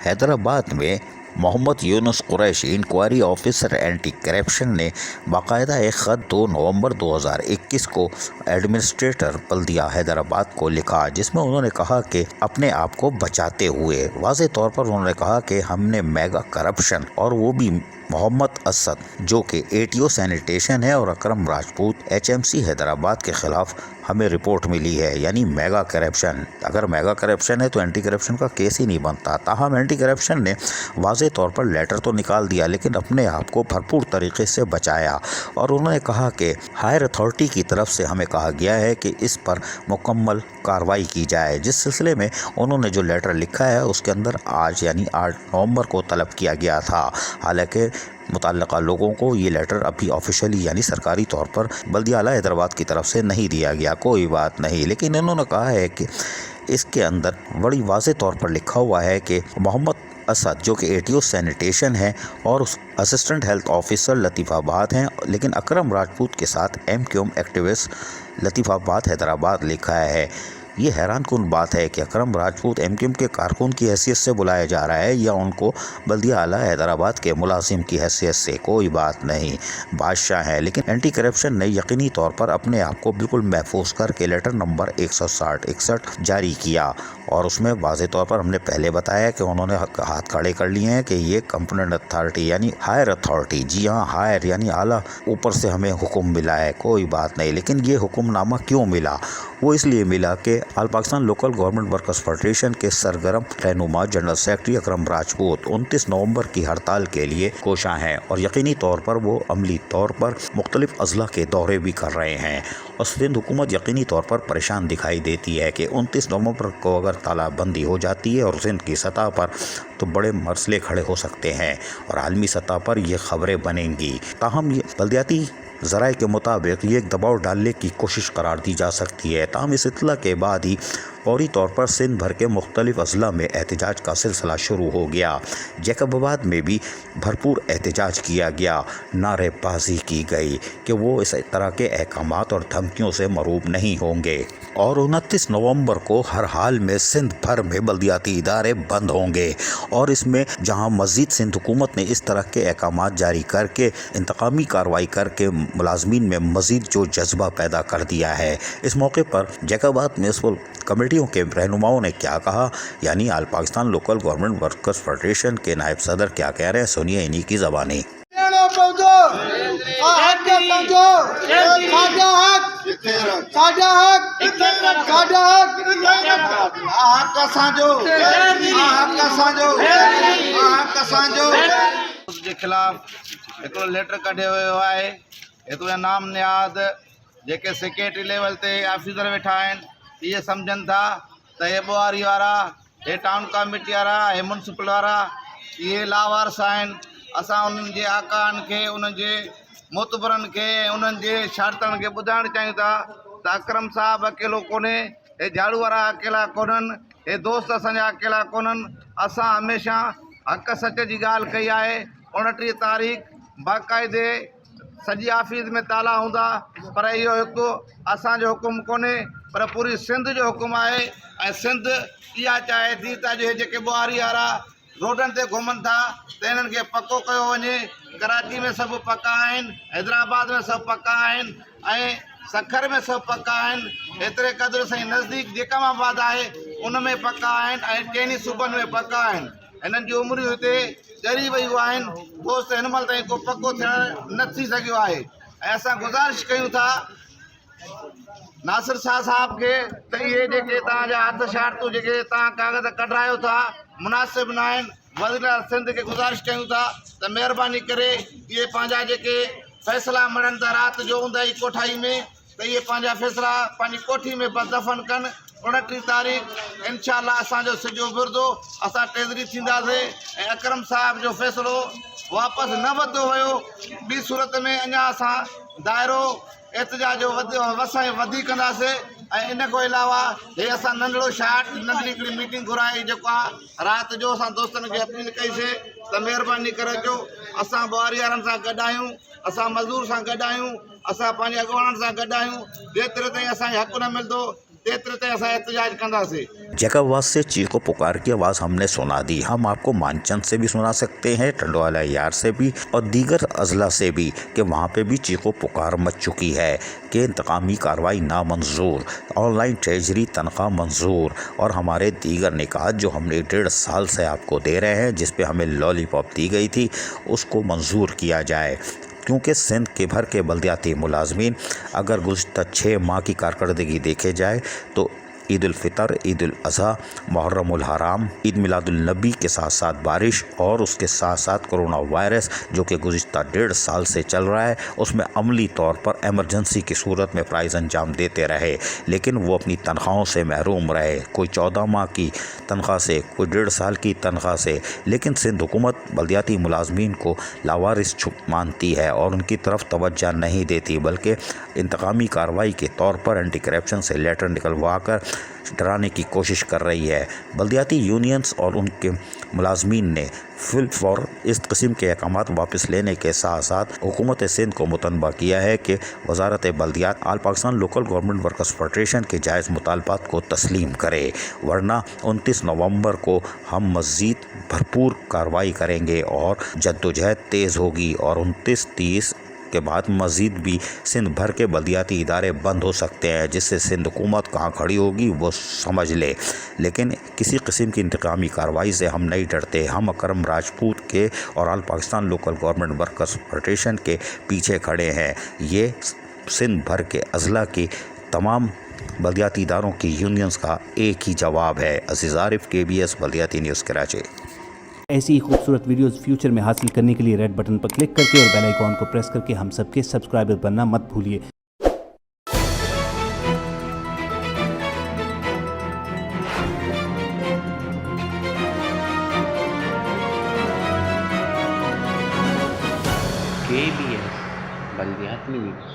حیدرآباد میں Muhammad Younus Qureshi inquiry officer anti corruption نے باقاعدہ ایک خط 2 نومبر 2021 کو ایڈمنسٹریٹر بلدیہ حیدرآباد کو لکھا، جس میں انہوں نے کہا کہ اپنے آپ کو بچاتے ہوئے واضح طور پر انہوں نے کہا کہ ہم نے میگا کرپشن، اور وہ بھی محمد اسد جو کہ ATO سینیٹیشن ہے، اور اکرم راجپوت HMC حیدرآباد کے خلاف ہمیں رپورٹ ملی ہے، یعنی میگا کرپشن۔ اگر میگا کرپشن ہے تو اینٹی کرپشن کا کیس ہی نہیں بنتا۔ تاہم اینٹی کرپشن نے واضح طور پر لیٹر تو نکال دیا، لیکن اپنے آپ کو بھرپور طریقے سے بچایا، اور انہوں نے کہا کہ ہائر اتھارٹی کی طرف سے ہمیں کہا گیا ہے کہ اس پر مکمل کارروائی کی جائے، جس سلسلے میں انہوں نے جو لیٹر لکھا ہے اس کے اندر آج یعنی 8 نومبر کو طلب کیا گیا تھا۔ حالانکہ متعلقہ لوگوں کو یہ لیٹر ابھی آفیشلی یعنی سرکاری طور پر بلدیہ اعلیٰ حیدرآباد کی طرف سے نہیں دیا گیا، کوئی بات نہیں، لیکن انہوں نے کہا ہے کہ اس کے اندر بڑی واضح طور پر لکھا ہوا ہے کہ محمد اسد جو کہ ATO سینیٹیشن ہے اور اسسٹنٹ ہیلتھ آفیسر لطیف آباد ہیں، لیکن اکرم راجپوت کے ساتھ MQM ایکٹیوسٹ لطیف آباد حیدرآباد لکھا ہے۔ یہ حیران کن بات ہے کہ اکرم راجپوت MQM کے کارکن کی حیثیت سے بلایا جا رہا ہے یا ان کو بلدیہ اعلیٰ حیدرآباد کے ملازم کی حیثیت سے، کوئی بات نہیں، بادشاہ ہیں۔ لیکن اینٹی کرپشن نے یقینی طور پر اپنے آپ کو بالکل محفوظ کر کے لیٹر نمبر 16061 جاری کیا، اور اس میں واضح طور پر ہم نے پہلے بتایا کہ انہوں نے ہاتھ کھڑے کر لیے ہیں کہ یہ کمپٹنٹ اتھارٹی یعنی ہائر اتھارٹی، جی ہاں ہائر یعنی اعلیٰ، اوپر سے ہمیں حکم ملا ہے، کوئی بات نہیں۔ لیکن یہ حکم نامہ کیوں ملا؟ وہ اس لیے ملا کہ all Pakistan local government workers federation کے سرگرم رہنما جنرل سیکرٹری اکرم راجپوت 29 نومبر کی ہڑتال کے لیے کوشاں ہیں، اور یقینی طور پر وہ عملی طور پر مختلف اضلاع کے دورے بھی کر رہے ہیں، اور سندھ حکومت یقینی طور پر پریشان دکھائی دیتی ہے کہ 29 نومبر کو اگر تالہ بندی ہو جاتی ہے اور سندھ کی سطح پر تو بڑے مسئلے کھڑے ہو سکتے ہیں، اور عالمی سطح پر یہ خبریں بنیں گی۔ تاہم یہ بلدیاتی ذرائع کے مطابق یہ ایک دباؤ ڈالنے کی کوشش قرار دی جا سکتی ہے۔ تاہم اس اطلاع کے بعد ہی فوری طور پر سندھ بھر کے مختلف اضلاع میں احتجاج کا سلسلہ شروع ہو گیا۔ جیکب آباد میں بھی بھرپور احتجاج کیا گیا، نعرے بازی کی گئی کہ وہ اس طرح کے احکامات اور دھمکیوں سے مرعوب نہیں ہوں گے، اور 29 نومبر کو ہر حال میں سندھ بھر میں بلدیاتی ادارے بند ہوں گے، اور اس میں جہاں مزید سندھ حکومت نے اس طرح کے احکامات جاری کر کے انتقامی کارروائی کر کے ملازمین میں مزید جو جذبہ پیدا کر دیا ہے۔ اس موقع پر جیکب آباد میونسپل کمیٹیوں کے رہنماؤں نے کیا کہا، یعنی all Pakistan local government workers federation کے نائب صدر کیا کہہ رہے ہیں، سنیے انہی کی زبانی۔ کے خلاف ایک لیٹر کڈے ہوا ہے، ایک نام نیاد जेके सेक्रेटरी लेवल ते ऑफिसर वेठा आहिनि इहे सम्झनि था त हे ॿुहारी वारा, हे टाउन कमेटी वारा, हे म्यूनसिपल वारा इहे लावारस आहिनि। असां उन्हनि जे आकाउनि खे, उन्हनि जे मोतबरनि खे, उन्हनि जे शर्तनि खे ॿुधाइणु चाहियूं था त अकरम साहब अकेलो कोन्हे, हे झाड़ू वारा अकेला कोन्हनि, हे दोस्त असांजा अकेला कोन्हनि। असां हमेशह हक़ सच जी ॻाल्हि कई आहे। 29 तारीख़ बाक़ाइदे सॼी ऑफिस में ताला हूंदा, पर इहो हिकु असांजो हुकुम कोन्हे, पर पूरी सिंध जो हुकुम आहे। ऐं सिंध इहा चाहे थी त अॼु जेके ॿुहारी वारा रोडनि ते घुमनि था त इन्हनि खे पको कयो वञे। कराची में सभु पका आहिनि, हैदराबाद में सभु पका आहिनि, ऐं सखर में सभु पका आहिनि, एतिरे क़दुरु साईं नज़दीक जेकमाबाद आहे उन में पका आहिनि, ऐं चइनी सूबनि में पका आहिनि। हिननि जी उमिरियूं हिते ॼरी वियूं आहिनि, दोस्त हिन महिल ताईं को पको थियणु न थी सघियो आहे। ऐं असां गुज़ारिश कयूं था नासिर शाह साहब खे त इहे जेके तव्हांजा हथ शारतूं जेके तव्हां कागज़ कढायो था मुनासिब न आहिनि। वज़ीर सिंध खे गुज़ारिश कयूं था त महिरबानी करे इहे पंहिंजा जेके फ़ैसिला मिलनि था राति जो हूंदा ई कोठाई में, त इहे पंहिंजा फ़ैसिला पंहिंजी कोठी में दफ़न कनि। 29 तारीख़ इंशाअल्लाह असांजो सॼो विर्दो असां टेज़री थींदासीं, ऐं अकरम साहब जो फ़ैसिलो वापसि न वरितो वियो। ॿी सूरत में अञा असां दाइरो एतिजाज जो वधी कंदासीं। ऐं इन खां अलावा हे असां नंढिड़ो शार्ट नंढड़ी हिकिड़ी मीटिंग घुराई जेको आहे राति जो असां दोस्तनि खे अपील कईसीं त महिरबानी करे अचो, असां ॿुहारी वारनि सां गॾु आहियूं, असां मज़दूर सां गॾु आहियूं, असां पंहिंजे अॻुवाणनि सां गॾु आहियूं। जेतिरे ताईं असांखे हक़ु न मिलंदो तेतर ते असां एहतजाज कंदासीं। जगहवास से चीखो पुकार की आवाज़ हमने सुना दी। हम आपको मानचंद से भी सुना सकते हैं, टंडवाला यार से भी और दीगर अजला से भी कि वहाँ पे भी चीखो पुकार मच चुकी है कि इंतकामी कार्रवाई नामंजूर, ऑनलाइन ट्रेजरी तनख्वाह मंजूर और हमारे दीगर निकात जो हमने 1.5 साल से आपको दे रहे हैं, जिस पे हमें लॉलीपॉप दी गई थी, उसको मंजूर किया जाए। क्योंकि सिंध के भर के बल्दियाती मुलाजमीन अगर गुज़श्ता 6 माह की कारकर्दगी देखे जाए तो ईद उल फितर, ईद उल अज़हा, मुहर्रम उल हराम, ईद मिलादुल नबी के साथ साथ बारिश और उसके साथ साथ कोरोना वायरस जो कि गुज़श्ता 1.5 साल से चल रहा है, उसमें अमली तौर पर एमरजेंसी की सूरत में प्राइज़ अंजाम देते रहे, लेकिन वो अपनी तनख्वाहों से महरूम रहे। कोई 14 माह की तनख्वाह से, कोई 1.5 साल की तनख्वाह से। लेकिन सिंध हुकूमत बल्दियाती मुलाजमीन को लावारिस मानती है और उनकी तरफ तवज्जो नहीं देती, बल्कि इंतकामी कार्रवाई के तौर पर एंटी करप्शन से लेटर निकलवा कर डराने की कोशिश कर रही है। बल्दियाती यूनियंस और उनके मुलाजमीन ने फिल फॉर इस किस्म के अहकामात वापस लेने के साथ साथ हुकूमत सिंध को मुतनबा किया है कि वजारत बल्दियात all Pakistan local government workers federation के जायज़ मुतालबात को तस्लीम करे, वरना 29 नवंबर को हम मज़ीद भरपूर कार्रवाई करेंगे और जद्दोजहद तेज़ होगी और 29-30 के बाद मज़ीद भी सिंध भर के बल्दियाती इदारे बंद हो सकते हैं, जिससे सिंध हुकूमत कहाँ खड़ी होगी वो समझ ले। लेकिन किसी किस्म की इंतकामी कार्रवाई से हम नहीं डरते। हम अकरम राजपूत के और all Pakistan local government workers federation के पीछे खड़े हैं। ये सिंध भर के अजला की तमाम बल्दियाती इदारों की यूनियंस का एक ही जवाब है। अज़ीज़ आरिफ, KBS बल्दियाती न्यूज़ कराची। ऐसी ही खूबसूरत वीडियोस फ्यूचर में हासिल करने के लिए रेड बटन पर क्लिक करके और बेल आइकॉन को प्रेस करके हम सबके सब्सक्राइबर बनना मत भूलिए। KBS बल्दियाती न्यूज़।